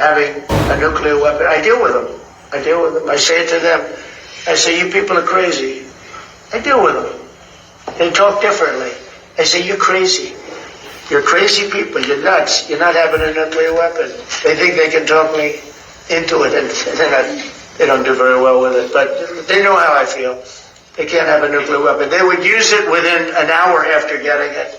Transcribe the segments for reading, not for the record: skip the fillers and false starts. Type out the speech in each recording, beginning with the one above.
having a nuclear weapon. I deal with them. I say to them, I say, you people are crazy. I deal with them. They talk differently. I say, you're crazy. You're crazy people. You're nuts. You're not having a nuclear weapon. They think they can talk me into it, and they don't do very well with it. But they know how I feel. They can't have a nuclear weapon. They would use it within an hour after getting it.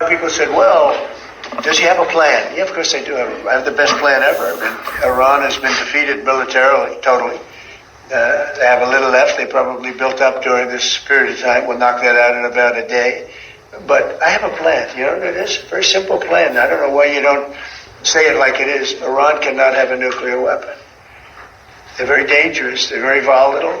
People said, well, does he have a plan? Yeah, of course I do. I have the best plan ever. Iran has been defeated militarily, totally. They have a little left. They probably built up during this period of time. We'll knock that out in about a day. But I have a plan. You know what it is? A very simple plan. I don't know why you don't say it like it is. Iran cannot have a nuclear weapon. They're very dangerous. They're very volatile.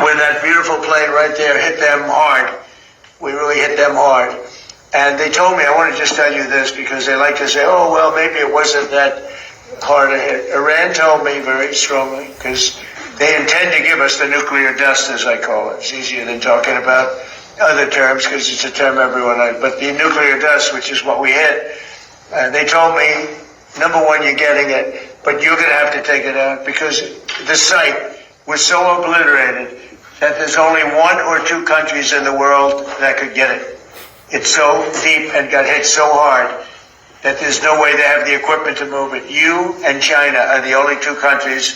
When that beautiful plane right there hit them hard, we really hit them hard. And they told me, I want to just tell you this because they like to say, oh, well, maybe it wasn't that hard a hit. Iran told me very strongly, because they intend to give us the nuclear dust, as I call it. It's easier than talking about other terms because it's a term everyone knows. But the nuclear dust, which is what we hit, they told me, number one, you're getting it, but you're going to have to take it out because the site was so obliterated that there's only 1 or 2 countries in the world that could get it. It's so deep and got hit so hard that there's no way they have the equipment to move it. You and China are the only 2 countries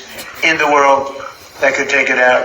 in the world that could take it out.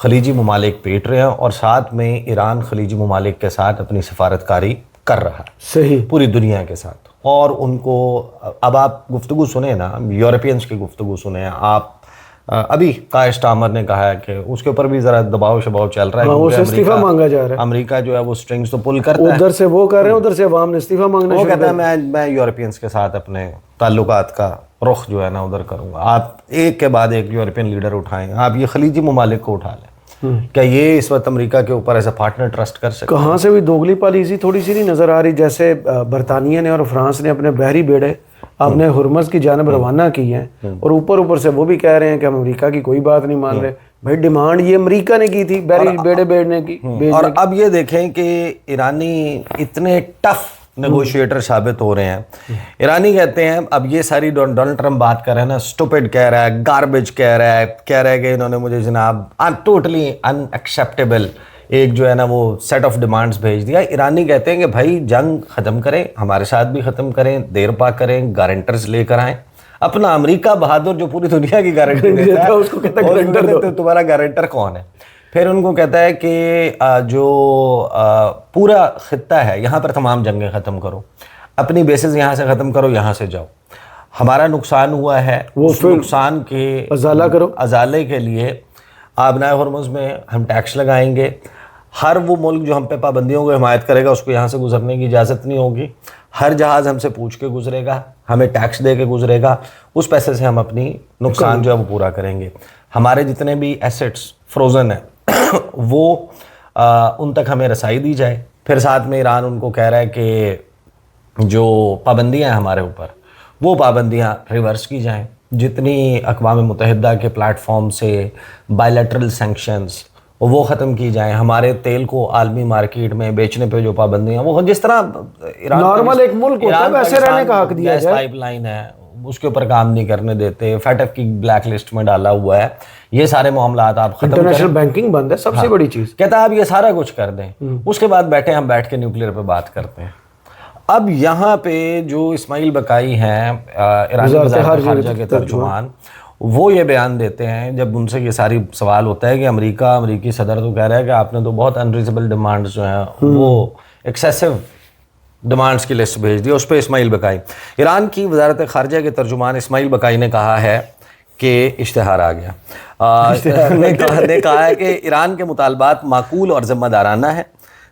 خلیجی ممالک پیٹ رہے ہیں اور ساتھ میں ایران خلیجی ممالک کے ساتھ اپنی سفارتکاری کر رہا ہے صحیح پوری دنیا کے ساتھ. اور ان کو اب آپ گفتگو سنیں نا, یورپینس کی گفتگو سنیں آپ. ابھی قائد اسٹامر نے کہا ہے کہ اس کے اوپر بھی ذرا دباؤ شباؤ چل رہا ہے, وہ استعفیٰ مانگا جا رہا ہے. امریکہ جو ہے وہ سٹرنگز تو پل کرتا ہے, ادھر سے وہ کر رہے ہیں, ادھر سے عوام نے استعفیٰ مانگنا وہ شروع کہتا کر ہے میں یورپینس کے ساتھ اپنے تعلقات کا رخ جو ہے نا ادھر کروں گا. آپ ایک کے بعد ایک یورپین لیڈر اٹھائیں, آپ یہ خلیجی ممالک کو اٹھا لیں. کیا یہ اس وقت امریکہ کے اوپر ایز اے پارٹنر ٹرسٹ کر سکتے ہیں؟ کہاں سے بھی دوگلی پالیسی تھوڑی سی نہیں نظر آ رہی. جیسے برطانیہ نے اور فرانس نے اپنے بحری بیڑے اپنے ہرمز کی جانب روانہ کی ہیں, اور اوپر سے وہ بھی کہہ رہے ہیں کہ ہم امریکہ کی کوئی بات نہیں مان رہے. بھائی ڈیمانڈ یہ امریکہ نے کی تھی بحری بیڑے بیڑنے کی. اور اب یہ دیکھیں کہ ایرانی اتنے ٹف نیگوشیٹر ثابت ہو رہے ہیں. ایرانی کہتے ہیں اب یہ ساری ڈونلڈ ٹرمپ بات کر رہے ہیں نا, اسٹوپڈ کہہ رہا ہے, گاربیج کہہ رہا ہے کہ انہوں نے مجھے جناب ٹوٹلی ان ایکسیپٹیبل ایک جو ہے نا وہ سیٹ آف ڈیمانڈز بھیج دیا. ایرانی کہتے ہیں کہ بھائی جنگ ختم کریں, ہمارے ساتھ بھی ختم کریں, دیر پا کریں, گارنٹرز لے کر آئیں. اپنا امریکہ بہادر جو پوری دنیا کی گارنٹی دیتا ہے, اس کو کہتا ہے تمہارا گارنٹر کون ہے. پھر ان کو کہتا ہے کہ جو پورا خطہ ہے یہاں پر تمام جنگیں ختم کرو, اپنی بیسز یہاں سے ختم کرو, یہاں سے جاؤ. ہمارا نقصان ہوا ہے, اس نقصان کے ازالے کے لیے آبنائے ہرمز میں ہم ٹیکس لگائیں گے. ہر وہ ملک جو ہم پہ پابندیوں کو حمایت کرے گا اس کو یہاں سے گزرنے کی اجازت نہیں ہوگی. ہر جہاز ہم سے پوچھ کے گزرے گا, ہمیں ٹیکس دے کے گزرے گا, اس پیسے سے ہم اپنی نقصان جو ہے وہ پورا کریں گے. ہمارے جتنے بھی ایسٹس فروزن ہیں وہ ان تک ہمیں رسائی دی جائے. پھر ساتھ میں ایران ان کو کہہ رہا ہے کہ جو پابندیاں ہیں ہمارے اوپر وہ پابندیاں ریورس کی جائیں. جتنی اقوام متحدہ کے پلیٹ فارم سے بائیلیٹرل سینکشنز وہ ختم کی جائیں. ہمارے تیل کو عالمی مارکیٹ میں بیچنے پہ جو پابندیاں وہ جس طرح ایران نارمل ایک ملک ہوتا ہے ویسے رہنے کا حق دیا جائے. پائپ لائن ہے اس کے اوپر کام نہیں کرنے دیتے, فیٹ ایف کی بلیک لسٹ میں ڈالا ہوا ہے. یہ سارے معاملات آپ ختم کریں. انٹرنیشنل بینکنگ بند ہے, سب سے بڑی چیز. کہتا ہے آپ یہ سارا کچھ کر دیں, اس کے بعد ہم بیٹھ کے نیوکلیئر پہ بات کرتے ہیں. اب یہاں پہ جو اسماعیل بقائی ہیں ایرانی وزارت خارجہ کے ترجمان, وہ یہ بیان دیتے ہیں جب ان سے یہ ساری سوال ہوتا ہے کہ امریکی صدر تو کہہ رہا ہے کہ آپ نے تو بہت انریزیبل ڈیمانڈز جو ہیں وہ ایکسیسو ڈیمانڈز کی لسٹ بھیج دی. اس پہ اسماعیل بقائی, ایران کی وزارت خارجہ کے ترجمان اسماعیل بقائی نے کہا ہے کہ اشتہار آ گیا, نے کہا ہے کہ ایران کے مطالبات معقول اور ذمہ دارانہ ہیں,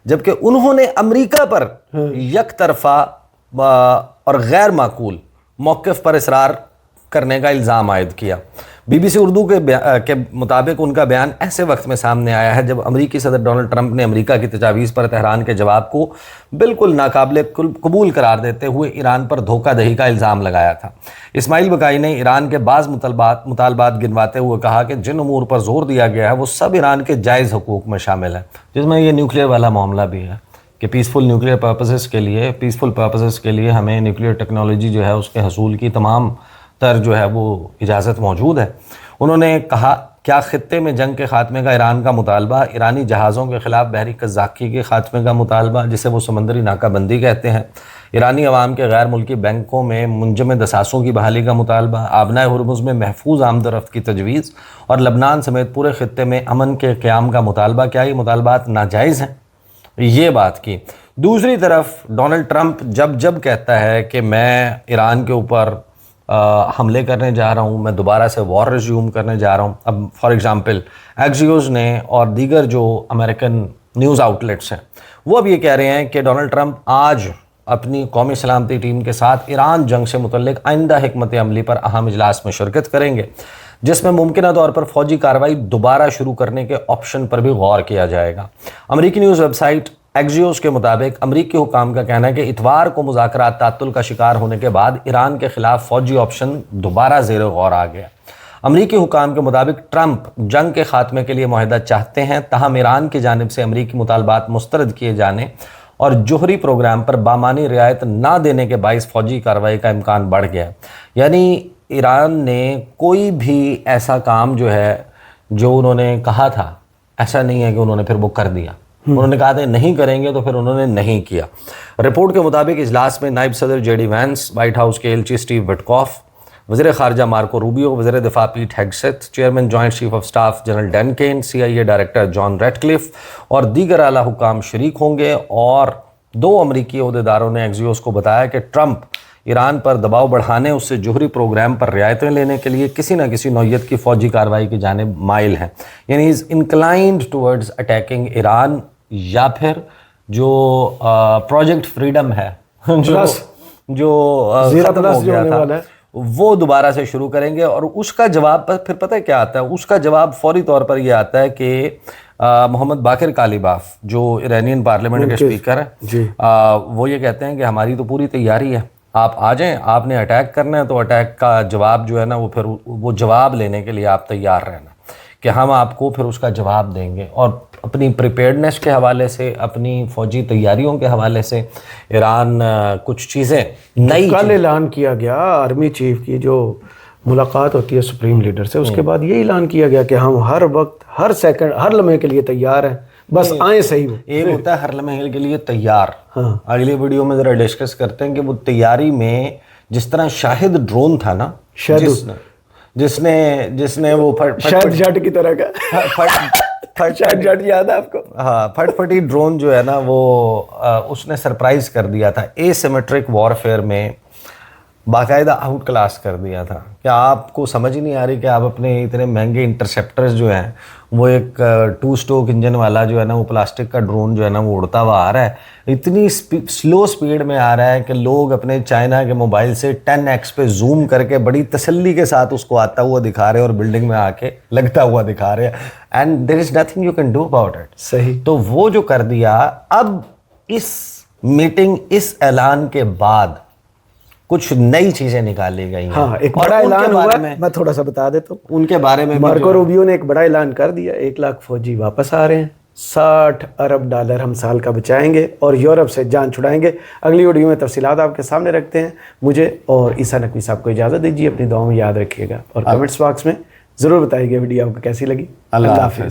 جبکہ انہوں نے امریکہ پر یک طرفہ اور غیر معقول موقف پر اصرار کرنے کا الزام عائد کیا. بی بی سی اردو کے مطابق ان کا بیان ایسے وقت میں سامنے آیا ہے جب امریکی صدر ڈونلڈ ٹرمپ نے امریکہ کی تجاویز پر تہران کے جواب کو بالکل ناقابل قبول قرار دیتے ہوئے ایران پر دھوکہ دہی کا الزام لگایا تھا. اسماعیل بقائی نے ایران کے بعض مطالبات گنواتے ہوئے کہا کہ جن امور پر زور دیا گیا ہے وہ سب ایران کے جائز حقوق میں شامل ہیں, جس میں یہ نیوکلیئر والا معاملہ بھی ہے کہ پیسفل نیوکلیئر پرپسز کے لیے ہمیں نیوکلیئر ٹیکنالوجی جو ہے اس کے حصول کی تمام تر جو ہے وہ اجازت موجود ہے. انہوں نے کہا کیا خطے میں جنگ کے خاتمے کا ایران کا مطالبہ, ایرانی جہازوں کے خلاف بحری قزاقی کے خاتمے کا مطالبہ جسے وہ سمندری ناکہ بندی کہتے ہیں, ایرانی عوام کے غیر ملکی بینکوں میں منجمد اثاثوں کی بحالی کا مطالبہ, آبنائے ہرمز میں محفوظ آمد و رفت کی تجویز اور لبنان سمیت پورے خطے میں امن کے قیام کا مطالبہ, کیا یہ مطالبات ناجائز ہیں؟ یہ بات کی. دوسری طرف ڈونلڈ ٹرمپ جب کہتا ہے کہ میں ایران کے اوپر حملے کرنے جا رہا ہوں, میں دوبارہ سے وار ریزیوم کرنے جا رہا ہوں. اب فار ایگزامپل ایکزیوز نے اور دیگر جو امریکن نیوز آؤٹلیٹس ہیں وہ اب یہ کہہ رہے ہیں کہ ڈونلڈ ٹرمپ آج اپنی قومی سلامتی ٹیم کے ساتھ ایران جنگ سے متعلق آئندہ حکمت عملی پر اہم اجلاس میں شرکت کریں گے, جس میں ممکنہ طور پر فوجی کارروائی دوبارہ شروع کرنے کے آپشن پر بھی غور کیا جائے گا. امریکی نیوز ویب سائٹ ایکزیوس کے مطابق امریکی حکام کا کہنا ہے کہ اتوار کو مذاکرات تعطل کا شکار ہونے کے بعد ایران کے خلاف فوجی آپشن دوبارہ زیر غور آ گیا. امریکی حکام کے مطابق ٹرمپ جنگ کے خاتمے کے لیے معاہدہ چاہتے ہیں, تاہم ایران کی جانب سے امریکی مطالبات مسترد کیے جانے اور جوہری پروگرام پر بامانی رعایت نہ دینے کے باعث فوجی کارروائی کا امکان بڑھ گیا. یعنی ایران نے کوئی بھی ایسا کام جو ہے جو انہوں نے کہا تھا, ایسا نہیں ہے کہ انہوں نے پھر وہ کر دیا. انہوں نے کہا تھا نہیں کریں گے تو پھر انہوں نے نہیں کیا. رپورٹ کے مطابق اجلاس میں نائب صدر J D Vance, White House کے ایلچی سٹیو وٹکوف, وزیر خارجہ مارکو روبیو، وزیر دفاع Pete Hegseth, chairman joint chief of staff general Dan Caine, CIA director John Ratcliffe اور دیگر اعلیٰ حکام شریک ہوں گے۔ اور 2 امریکی عہدیداروں نے ایکزیوس کو بتایا کہ ٹرمپ ایران پر دباؤ بڑھانے، اس سے جوہری پروگرام پر رعایتیں لینے کے لیے کسی نہ کسی نوعیت کی فوجی کارروائی کی جانب مائل ہیں، یعنی از انکلائنڈ ٹورڈز اٹیکنگ ایران، یا پھر جو پروجیکٹ فریڈم ہے جو ختم ہو گیا تھا وہ دوبارہ سے شروع کریں گے۔ اور اس کا جواب پھر پتہ ہے کیا آتا ہے؟ اس کا جواب فوری طور پر یہ آتا ہے کہ محمد باقر کالیباف جو ایرانین پارلیمنٹ کے اسپیکر ہیں، وہ یہ کہتے ہیں کہ ہماری تو پوری تیاری ہے، آپ آ جائیں، آپ نے اٹیک کرنا ہے تو اٹیک کا جواب جو ہے نا وہ پھر وہ جواب لینے کے لیے آپ تیار رہنا کہ ہم آپ کو پھر اس کا جواب دیں گے۔ اور اپنی پریپیئرڈنس کے حوالے سے، اپنی فوجی تیاریوں کے حوالے سے ایران کچھ چیزیں نئی کل اعلان کیا گیا آرمی چیف کی جو ملاقات ہوتی ہے سپریم لیڈر سے، اس کے بعد یہ اعلان کیا گیا کہ ہم ہر وقت، ہر سیکنڈ، ہر لمحے کے لیے تیار ہیں، بس آئیں صحیح۔ ایک ہوتا ہے ہر لمحے کے لیے تیار، اگلی ویڈیو میں ذرا ڈسکس کرتے ہیں کہ وہ تیاری میں جس طرح شاہد ڈرون تھا نا، جس نے وہ شاید جٹ کی طرح کا شاید جٹ یاد ہے آپ کو؟ ہاں، پھٹ پھٹی ڈرون جو ہے نا وہ اس نے سرپرائز کر دیا تھا، اے سیمیٹرک وارفیئر میں باقاعدہ آؤٹ کلاس کر دیا تھا۔ کیا آپ کو سمجھ ہی نہیں آ رہی کہ آپ اپنے اتنے مہنگے انٹرسیپٹرز جو ہیں، وہ ایک 2 اسٹوک انجن والا جو ہے نا وہ پلاسٹک کا ڈرون جو ہے نا وہ اڑتا ہوا آ رہا ہے، اتنی سلو سپیڈ میں آ رہا ہے کہ لوگ اپنے چائنا کے موبائل سے 10x پہ زوم کر کے بڑی تسلی کے ساتھ اس کو آتا ہوا دکھا رہے ہیں اور بلڈنگ میں آ کے لگتا ہوا دکھا رہے ہیں، and there is nothing you can do about it. صحیح۔ تو وہ جو کر دیا، اب اس میٹنگ، اس اعلان کے بعد کچھ نئی چیزیں نکالی گئی ہیں۔ ہاں، ایک بڑا اعلان ہوا، میں تھوڑا سا بتا دیتا ہوں ان کے بارے میں۔ مارکو روبیو نے ایک بڑا اعلان کر دیا، 1 لاکھ فوجی واپس آ رہے ہیں، $60 ارب ہم سال کا بچائیں گے اور یورپ سے جان چھڑائیں گے۔ اگلی ویڈیو میں تفصیلات آپ کے سامنے رکھتے ہیں۔ مجھے اور عیسیٰ نقوی صاحب کو اجازت دیجیے، اپنی دعاؤں میں یاد رکھیے گا اور کمنٹس باکس میں ضرور بتائیے گا ویڈیو آپ کو کیسی لگی۔ اللہ حافظ۔